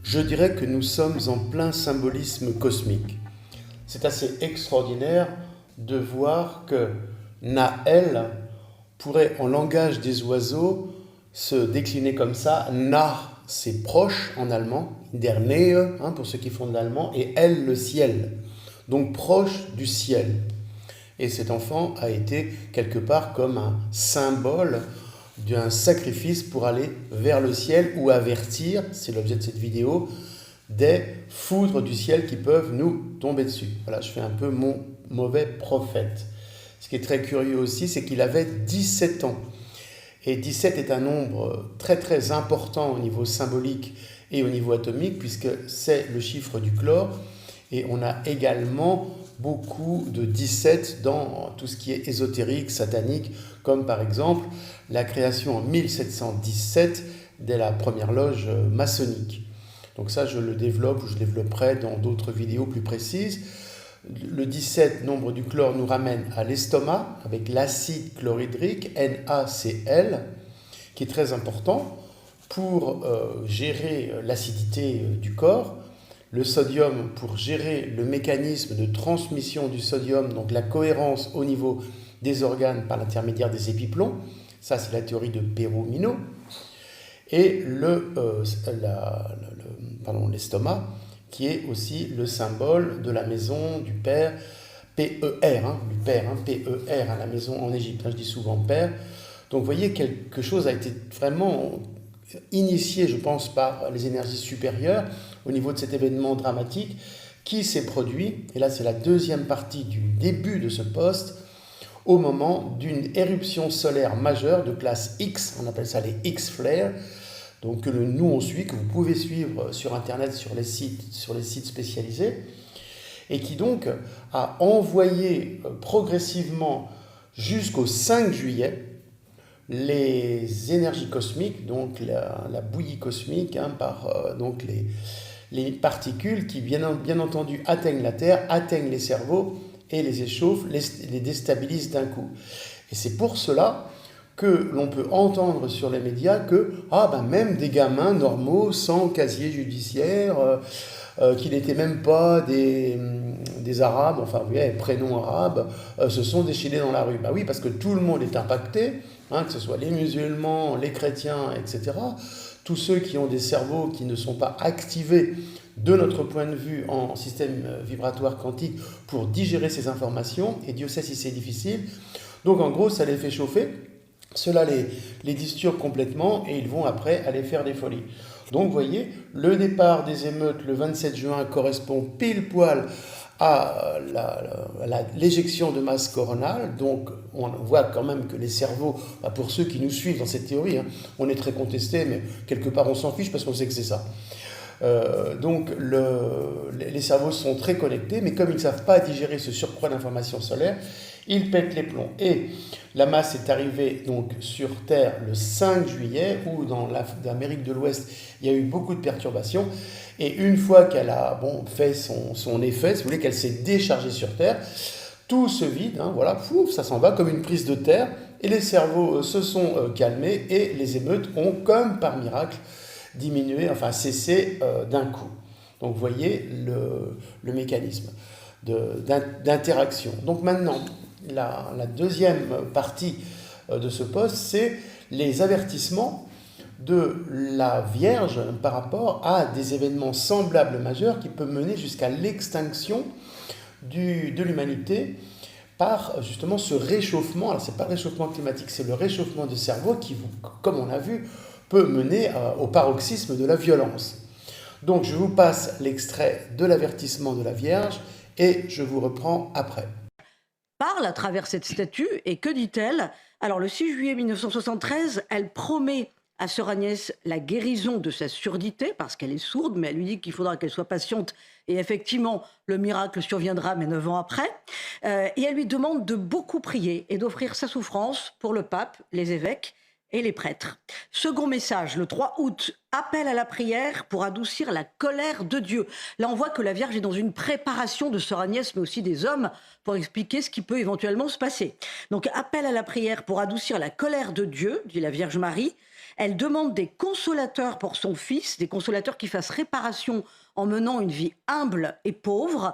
Je dirais que nous sommes en plein symbolisme cosmique. C'est assez extraordinaire de voir que Naël pourrait, en langage des oiseaux, se décliner comme ça. Na, c'est proche en allemand, der Nähe, pour ceux qui font de l'allemand, et El, le ciel. Donc proche du ciel. Et cet enfant a été quelque part comme un symbole d'un sacrifice pour aller vers le ciel ou avertir, c'est l'objet de cette vidéo, des foudres du ciel qui peuvent nous tomber dessus. Voilà, je fais un peu mon mauvais prophète. Ce qui est très curieux aussi, c'est qu'il avait 17 ans. Et 17 est un nombre très très important au niveau symbolique et au niveau atomique, puisque c'est le chiffre du chlore. Et on a également beaucoup de 17 dans tout ce qui est ésotérique, satanique, comme par exemple la création en 1717 de la première loge maçonnique. Donc ça, je le développe ou je développerai dans d'autres vidéos plus précises. Le 17, nombre du chlore, nous ramène à l'estomac avec l'acide chlorhydrique, NaCl, qui est très important pour gérer l'acidité du corps. Le sodium pour gérer le mécanisme de transmission du sodium, donc la cohérence au niveau des organes par l'intermédiaire des épiplombs. Ça, c'est la théorie de Perot-Minot. Et l'estomac, qui est aussi le symbole de la maison du père, PER, du père, PER, la maison en Égypte. Je dis souvent père. Donc vous voyez, quelque chose a été vraiment initié, je pense, par les énergies supérieures au niveau de cet événement dramatique qui s'est produit, et là c'est la deuxième partie du début de ce post, au moment d'une éruption solaire majeure de classe X, on appelle ça les X-flares, donc que nous on suit, que vous pouvez suivre sur internet, sur les sites spécialisés, et qui donc a envoyé progressivement jusqu'au 5 juillet les énergies cosmiques, donc la bouillie cosmique, par donc les particules qui, bien entendu, atteignent la Terre, atteignent les cerveaux et les échauffent, les déstabilisent d'un coup. Et c'est pour cela que l'on peut entendre sur les médias que même des gamins normaux, sans casier judiciaire, qui n'étaient même pas des Arabes, enfin, vous voyez, prénoms arabes, se sont déchaînés dans la rue. Oui, parce que tout le monde est impacté, que ce soit les musulmans, les chrétiens, etc. Tous ceux qui ont des cerveaux qui ne sont pas activés de notre point de vue en système vibratoire quantique pour digérer ces informations, et Dieu sait si c'est difficile. Donc en gros, ça les fait chauffer, cela les disturbe complètement, et ils vont après aller faire des folies. Donc vous voyez, le départ des émeutes le 27 juin correspond pile poil à l'éjection de masse coronale. Donc on voit quand même que les cerveaux, pour ceux qui nous suivent dans cette théorie, on est très contesté, mais quelque part on s'en fiche parce qu'on sait que c'est ça. Donc les cerveaux sont très connectés, mais comme ils ne savent pas digérer ce surcroît d'informations solaires, ils pètent les plombs. Et la masse est arrivée donc sur Terre le 5 juillet, où dans l'Amérique de l'Ouest, il y a eu beaucoup de perturbations. Et une fois qu'elle a fait son effet, si vous voulez, qu'elle s'est déchargée sur Terre, tout se vide, ça s'en va comme une prise de terre, et les cerveaux se sont calmés, et les émeutes ont, comme par miracle, diminué, cessé d'un coup. Donc vous voyez le mécanisme d'interaction. Donc maintenant, la deuxième partie de ce post, c'est les avertissements de la Vierge par rapport à des événements semblables majeurs qui peuvent mener jusqu'à l'extinction de l'humanité par justement ce réchauffement. Alors c'est pas le réchauffement climatique, c'est le réchauffement du cerveau qui, comme on a vu, peut mener au paroxysme de la violence. Donc je vous passe l'extrait de l'avertissement de la Vierge et je vous reprends après. Parle à travers cette statue, et que dit-elle? Alors le 6 juillet 1973, elle promet à Sœur Agnès la guérison de sa surdité, parce qu'elle est sourde, mais elle lui dit qu'il faudra qu'elle soit patiente, et effectivement, le miracle surviendra, mais 9 ans après. Et elle lui demande de beaucoup prier et d'offrir sa souffrance pour le pape, les évêques et les prêtres. Second message, le 3 août, appel à la prière pour adoucir la colère de Dieu. Là, on voit que la Vierge est dans une préparation de Sœur Agnès, mais aussi des hommes, pour expliquer ce qui peut éventuellement se passer. Donc, appel à la prière pour adoucir la colère de Dieu, dit la Vierge Marie. Elle demande des consolateurs pour son fils, des consolateurs qui fassent réparation en menant une vie humble et pauvre,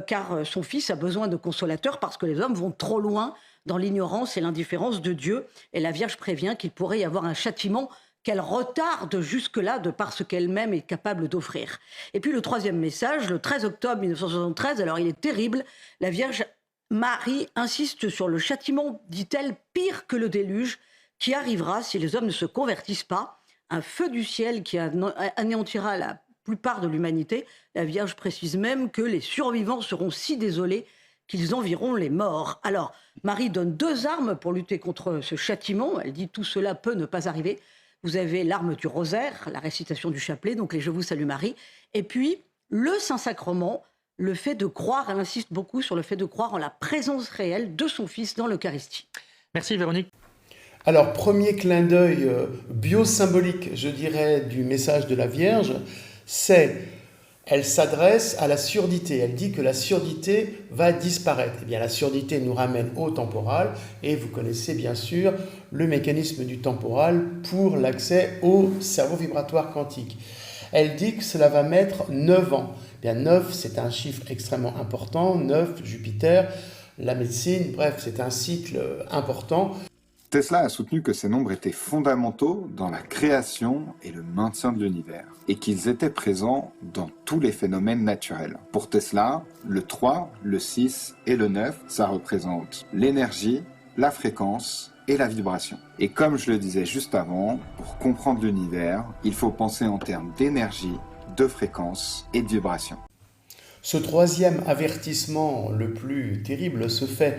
car son fils a besoin de consolateurs parce que les hommes vont trop loin dans l'ignorance et l'indifférence de Dieu. Et la Vierge prévient qu'il pourrait y avoir un châtiment qu'elle retarde jusque-là de par ce qu'elle-même est capable d'offrir. Et puis le troisième message, le 13 octobre 1973, alors il est terrible, la Vierge Marie insiste sur le châtiment, dit-elle, pire que le déluge, qui arrivera si les hommes ne se convertissent pas, un feu du ciel qui anéantira la plupart de l'humanité. La Vierge précise même que les survivants seront si désolés qu'ils envieront les morts. Alors, Marie donne 2 armes pour lutter contre ce châtiment. Elle dit tout cela peut ne pas arriver. Vous avez l'arme du rosaire, la récitation du chapelet, donc les Je vous salue Marie. Et puis, le Saint-Sacrement, le fait de croire, elle insiste beaucoup sur le fait de croire en la présence réelle de son Fils dans l'Eucharistie. Merci Véronique. Alors, premier clin d'œil biosymbolique, je dirais, du message de la Vierge, c'est elle s'adresse à la surdité. Elle dit que la surdité va disparaître. Eh bien, la surdité nous ramène au temporal et vous connaissez bien sûr le mécanisme du temporal pour l'accès au cerveau vibratoire quantique. Elle dit que cela va mettre 9 ans. Eh bien, 9, c'est un chiffre extrêmement important. 9, Jupiter, la médecine, bref, c'est un cycle important. Tesla a soutenu que ces nombres étaient fondamentaux dans la création et le maintien de l'univers, et qu'ils étaient présents dans tous les phénomènes naturels. Pour Tesla, le 3, le 6 et le 9, ça représente l'énergie, la fréquence et la vibration. Et comme je le disais juste avant, pour comprendre l'univers, il faut penser en termes d'énergie, de fréquence et de vibration. Ce troisième avertissement le plus terrible se fait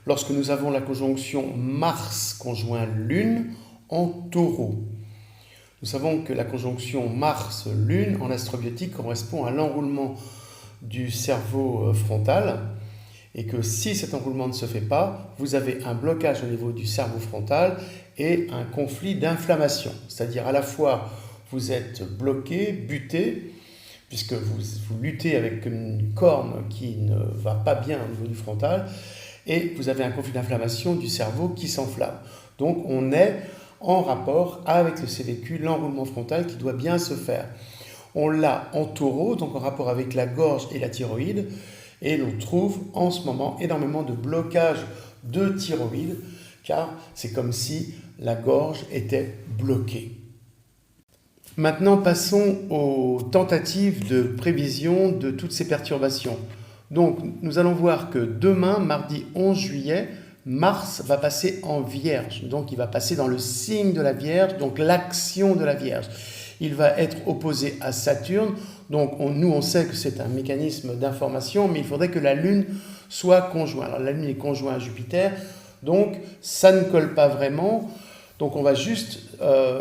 lorsque nous avons la conjonction Mars conjoint Lune en Taureau. Nous savons que la conjonction Mars-Lune en astrobiotique correspond à l'enroulement du cerveau frontal et que si cet enroulement ne se fait pas, vous avez un blocage au niveau du cerveau frontal et un conflit d'inflammation. C'est-à-dire à la fois vous êtes bloqué, buté, puisque vous luttez avec une corne qui ne va pas bien au niveau du frontal, et vous avez un conflit d'inflammation du cerveau qui s'enflamme. Donc on est en rapport avec le CVQ, l'enroulement frontal qui doit bien se faire. On l'a en Taureau, donc en rapport avec la gorge et la thyroïde, et l'on trouve en ce moment énormément de blocages de thyroïde, car c'est comme si la gorge était bloquée. Maintenant, passons aux tentatives de prévision de toutes ces perturbations. Donc, nous allons voir que demain, mardi 11 juillet, Mars va passer en Vierge. Donc, il va passer dans le signe de la Vierge, donc l'action de la Vierge. Il va être opposé à Saturne. Donc, nous, on sait que c'est un mécanisme d'information, mais il faudrait que la Lune soit conjointe. Alors, la Lune est conjointe à Jupiter, donc ça ne colle pas vraiment. Donc, on va juste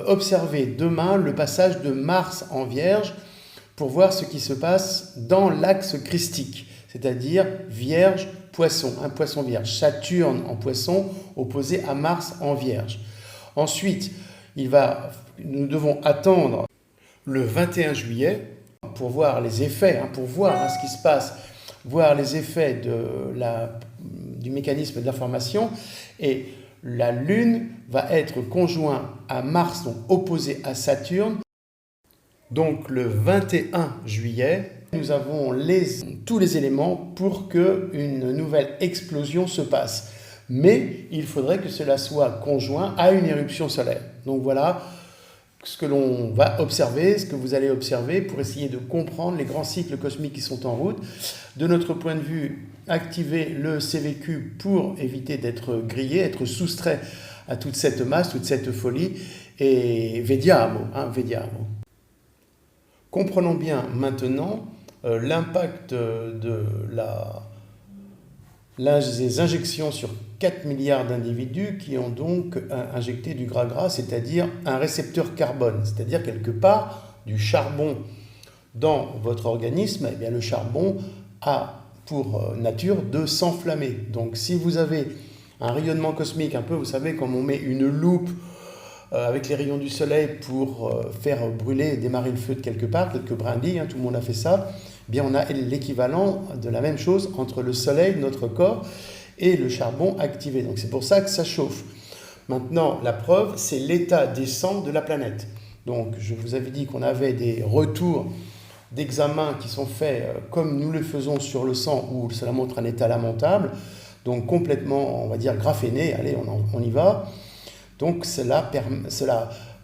observer demain le passage de Mars en Vierge pour voir ce qui se passe dans l'axe christique, c'est-à-dire Vierge-Poisson, un Poisson Vierge. Saturne en Poisson opposé à Mars en Vierge. Ensuite, nous devons attendre le 21 juillet pour voir les effets, pour voir ce qui se passe, voir les effets du mécanisme d'information. Et la Lune va être conjointe à Mars, donc opposé à Saturne. Donc le 21 juillet, nous avons tous les éléments pour qu'une nouvelle explosion se passe. Mais il faudrait que cela soit conjoint à une éruption solaire. Donc voilà ce que l'on va observer, ce que vous allez observer pour essayer de comprendre les grands cycles cosmiques qui sont en route. De notre point de vue, activer le CVQ pour éviter d'être grillé, être soustrait à toute cette masse, toute cette folie. Et vediamo, vediamo. Comprenons bien maintenant l'impact des injections sur 4 milliards d'individus qui ont donc injecté du gras, c'est-à-dire un récepteur carbone, c'est-à-dire quelque part du charbon dans votre organisme. Eh bien, le charbon a pour nature de s'enflammer. Donc si vous avez un rayonnement cosmique, un peu, vous savez, comme on met une loupe avec les rayons du soleil pour faire brûler et démarrer le feu de quelque part, quelques brindilles, hein, tout le monde a fait ça. Eh bien, on a l'équivalent de la même chose entre le soleil, notre corps, et le charbon activé. Donc c'est pour ça que ça chauffe. Maintenant, la preuve, c'est l'état décent de la planète. Donc je vous avais dit qu'on avait des retours d'examens qui sont faits comme nous le faisons sur le sang, où cela montre un état lamentable, donc complètement, on va dire, graphéné. Allez, on y va. Donc cela,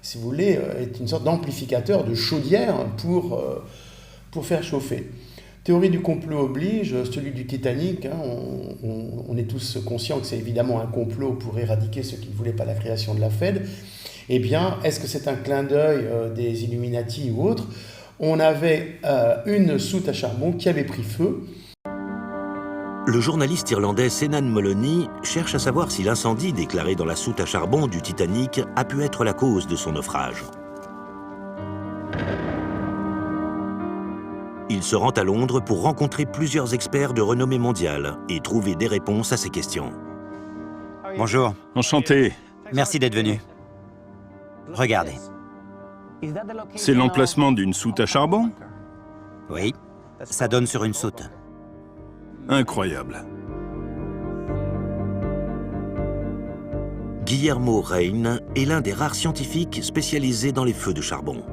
si vous voulez, est une sorte d'amplificateur, de chaudière pour faire chauffer. Théorie du complot oblige, celui du Titanic, hein, on est tous conscients que c'est évidemment un complot pour éradiquer ceux qui ne voulaient pas la création de la Fed. Eh bien, est-ce que c'est un clin d'œil des Illuminati ou autre? On avait une soute à charbon qui avait pris feu. Le journaliste irlandais Senan Moloney cherche à savoir si l'incendie déclaré dans la soute à charbon du Titanic a pu être la cause de son naufrage. Il se rend à Londres pour rencontrer plusieurs experts de renommée mondiale et trouver des réponses à ces questions. Bonjour. Enchanté. Merci d'être venu. Regardez. C'est l'emplacement d'une soute à charbon? Oui, ça donne sur une soute. Incroyable. Guillermo Rein est l'un des rares scientifiques spécialisés dans les feux de charbon.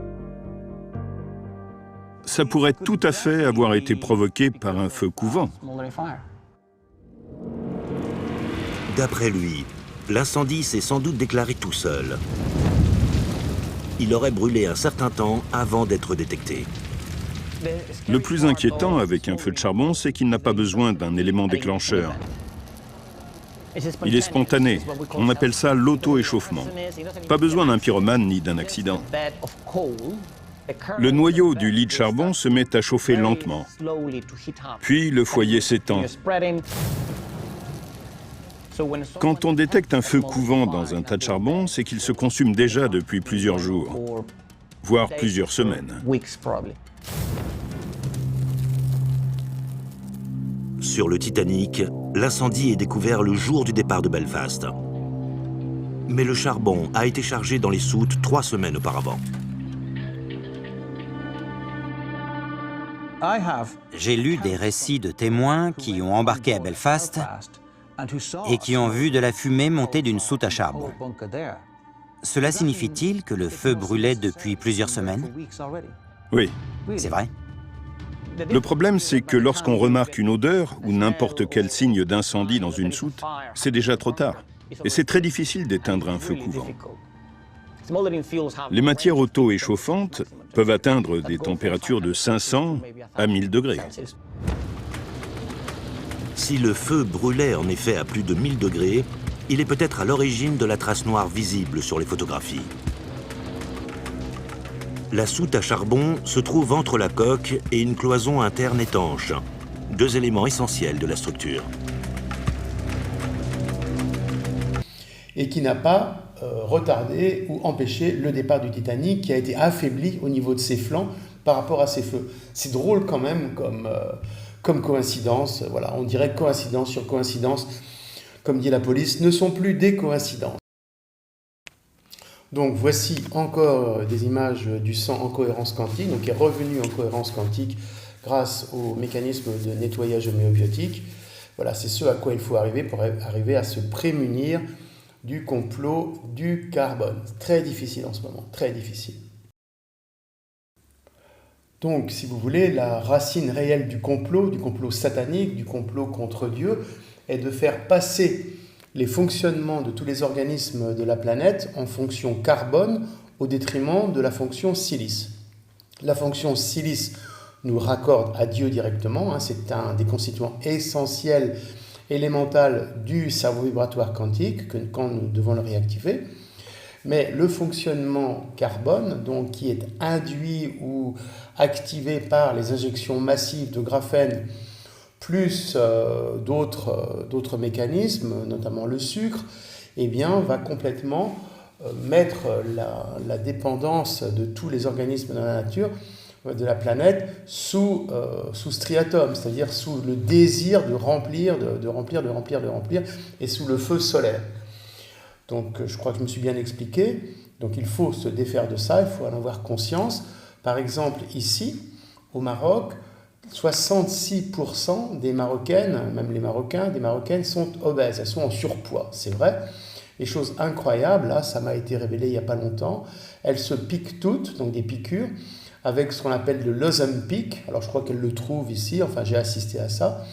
Ça pourrait tout à fait avoir été provoqué par un feu couvant. D'après lui, l'incendie s'est sans doute déclaré tout seul. Il aurait brûlé un certain temps avant d'être détecté. Le plus inquiétant avec un feu de charbon, c'est qu'il n'a pas besoin d'un élément déclencheur. Il est spontané. On appelle ça l'auto-échauffement. Pas besoin d'un pyromane ni d'un accident. Le noyau du lit de charbon se met à chauffer lentement. Puis le foyer s'étend. Quand on détecte un feu couvant dans un tas de charbon, c'est qu'il se consume déjà depuis plusieurs jours, voire plusieurs semaines. Sur le Titanic, l'incendie est découvert le jour du départ de Belfast. Mais le charbon a été chargé dans les soutes 3 semaines auparavant. J'ai lu des récits de témoins qui ont embarqué à Belfast et qui ont vu de la fumée monter d'une soute à charbon. Cela signifie-t-il que le feu brûlait depuis plusieurs semaines? Oui. C'est vrai? Le problème, c'est que lorsqu'on remarque une odeur ou n'importe quel signe d'incendie dans une soute, c'est déjà trop tard. Et c'est très difficile d'éteindre un feu couvant. Les matières auto-échauffantes peuvent atteindre des températures de 500 à 1000 degrés. Si le feu brûlait en effet à plus de 1000 degrés, il est peut-être à l'origine de la trace noire visible sur les photographies. La soute à charbon se trouve entre la coque et une cloison interne étanche, 2 éléments essentiels de la structure. Et qui n'a pas retardé ou empêché le départ du Titanic, qui a été affaibli au niveau de ses flancs par rapport à ses feux. C'est drôle quand même comme coïncidence. Voilà, on dirait coïncidence sur coïncidence, comme dit la police, ne sont plus des coïncidences. Donc voici encore des images du sang en cohérence quantique, donc qui est revenu en cohérence quantique grâce au mécanisme de nettoyage homéobiotique. Voilà, c'est ce à quoi il faut arriver pour arriver à se prémunir du complot du carbone. Très difficile en ce moment, très difficile. Donc, si vous voulez, la racine réelle du complot satanique, du complot contre Dieu, est de faire passer les fonctionnements de tous les organismes de la planète en fonction carbone au détriment de la fonction silice. La fonction silice nous raccorde à Dieu directement, hein, c'est un des constituants essentiels, élémental du cerveau vibratoire quantique quand nous devons le réactiver. Mais le fonctionnement carbone, donc qui est induit ou activé par les injections massives de graphène, plus d'autres mécanismes, notamment le sucre, eh bien, va complètement mettre la dépendance de tous les organismes de la nature, de la planète, sous striatum, c'est-à-dire sous le désir de remplir, et sous le feu solaire. Donc je crois que je me suis bien expliqué. Donc il faut se défaire de ça, il faut en avoir conscience. Par exemple, ici, au Maroc, 66% des Marocaines, même les Marocains, des Marocaines sont obèses, elles sont en surpoids, c'est vrai. Les choses incroyables, là, ça m'a été révélé il n'y a pas longtemps, elles se piquent toutes, donc des piqûres, avec ce qu'on appelle le Ozempic, alors je crois qu'elles le trouvent ici, enfin j'ai assisté à ça,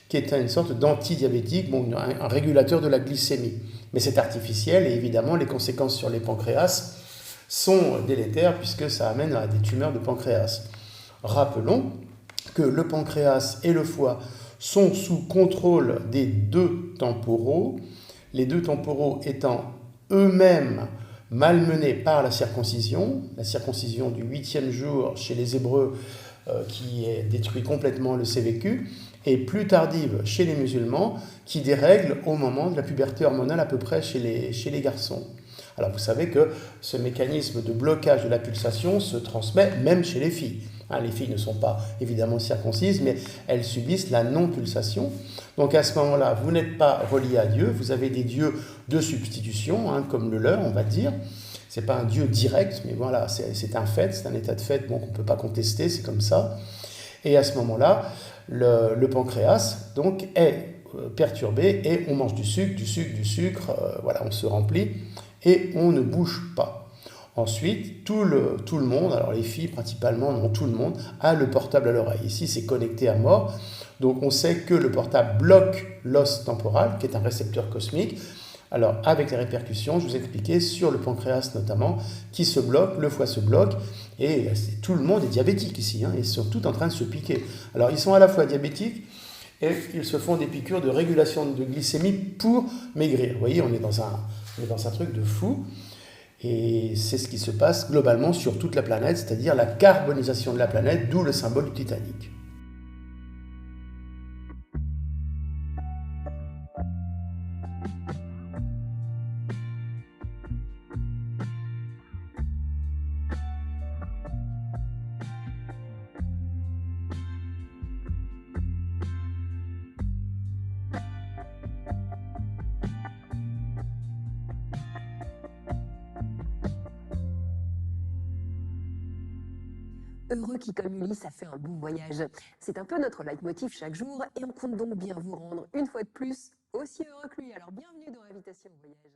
qui est une sorte d'antidiabétique, bon, un régulateur de la glycémie. Mais c'est artificiel et évidemment les conséquences sur les pancréas sont délétères puisque ça amène à des tumeurs de pancréas. Rappelons que le pancréas et le foie sont sous contrôle des deux temporaux, les deux temporaux étant eux-mêmes malmenés par la circoncision du 8e jour chez les Hébreux qui détruit complètement le CVQ, et plus tardive chez les musulmans qui dérègle au moment de la puberté hormonale à peu près chez les garçons. Alors vous savez que ce mécanisme de blocage de la pulsation se transmet même chez les filles. Les filles ne sont pas évidemment circoncises, mais elles subissent la non-pulsation. Donc à ce moment-là, vous n'êtes pas relié à Dieu, vous avez des dieux de substitution, comme le leur, on va dire. Ce n'est pas un Dieu direct, mais voilà, c'est un fait, c'est un état de fait qu'on ne peut pas contester, c'est comme ça. Et à ce moment-là, le pancréas donc, est perturbé et on mange du sucre, voilà, on se remplit et on ne bouge pas. Ensuite, tout le monde, alors les filles principalement, non, tout le monde, a le portable à l'oreille. Ici, c'est connecté à mort. Donc, on sait que le portable bloque l'os temporal, qui est un récepteur cosmique. Alors, avec les répercussions, je vous ai expliqué sur le pancréas notamment, qui se bloque, le foie se bloque, et tout le monde est diabétique ici, ils sont tous en train de se piquer. Alors, ils sont à la fois diabétiques, et ils se font des piqûres de régulation de glycémie pour maigrir. Vous voyez, on est dans un truc de fou. Et c'est ce qui se passe globalement sur toute la planète, c'est-à-dire la carbonisation de la planète, d'où le symbole du Titanic. Heureux qui, comme Ulysse, a fait un bon voyage. C'est un peu notre leitmotiv chaque jour et on compte donc bien vous rendre, une fois de plus, aussi heureux que lui. Alors bienvenue dans Invitation au voyage.